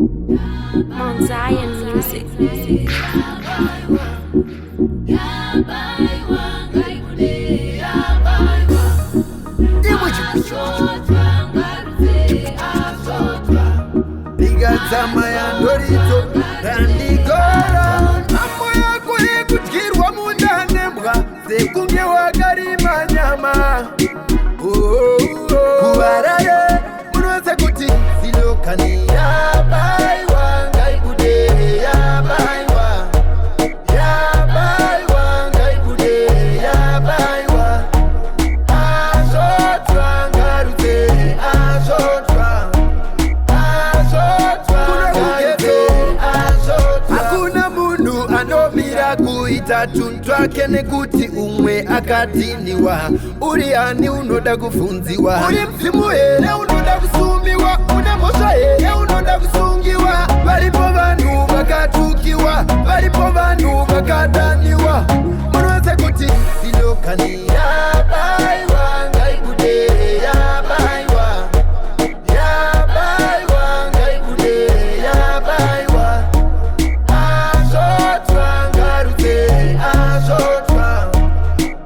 Mount Zion Music. Bigatama ya Dorito Randigora Ambo yako yekutkirwa mundanembwa Sekumye wakarima nyama Kubarare Munweze kuti silokani ya baiwa Ngaikude ya baiwa Ya baiwa Ngaikude ya baiwa Azotwa ngarute azotwa Hakuna mundu anomira kuita tuntwake nekuti umwe akatiniwa Uri ani unoda kufunziwa Uri mzimu here unoda kusumiwa Una mosha here unoda kusungiwa Varipo vanhu vakatukiwa Varipo vanhu vakadaniwa Munweze kuti silokani ya baiwa Ngaikude ya baiwa Ya baiwa Ngaikude ya baiwa Azotwa ngarute azotwa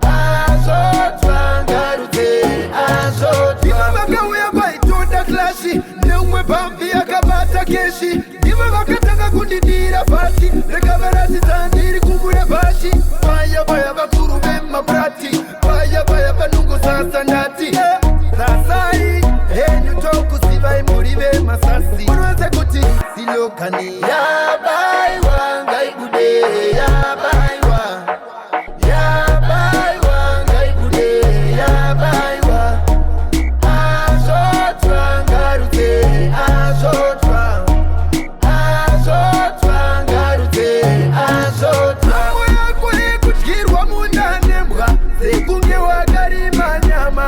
Azotwa ngarute azotwa Iva vakauya vaitoda klashi Neumwe pambi akabata keshi Iva vakatanga kundidira pasi Rekavaratiza ndiri kumbuya pashi Vaya vaya vakuru vemabrati Vaya vaya vanungu sasa ndati Sasai henyu tokuziva imuri vemasasi Munweze kuti silokani ya baiwa Ngaikude ya baiwa Ya baiwa Ngaikude ya baiwa Azotwa ngarute azotwa Azotwa ngarute azotwa Ambo yako yekutkirwa mundanembwa Sekumye wakarima nyama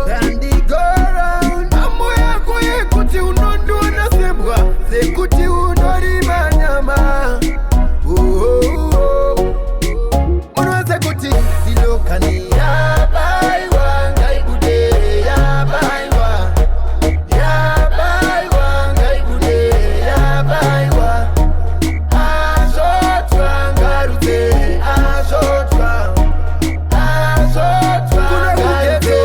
Randigora Ambo yako yekuti unondona sembwa Sekuti unorima nyama Munweze kuti silokani ya baiwa Ngaikude ya baiwa Ya baiwa Ngaikude ya baiwa Azotwa ngarute azotwa Azotwa ngarute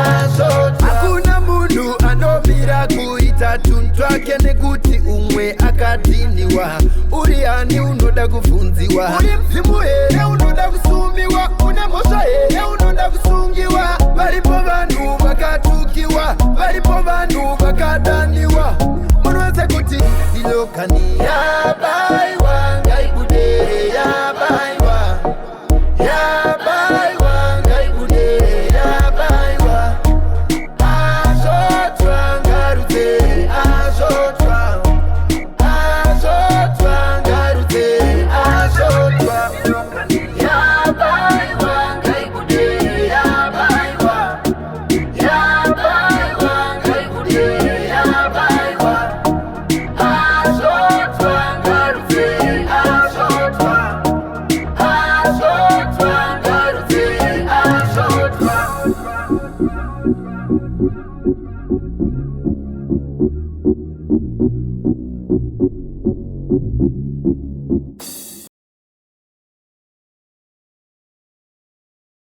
azotwa Hakuna mundu anomira kuita tuntwake nekuti umwe akadiniwa Uri ani unoda kufunziwa Uri mzimu here unoda kusumiwa Una mosha here unoda kusungiwa Varipo vanhu vakatukiwa Varipo vanhu vakadaniwa Munweze kuti silokani ya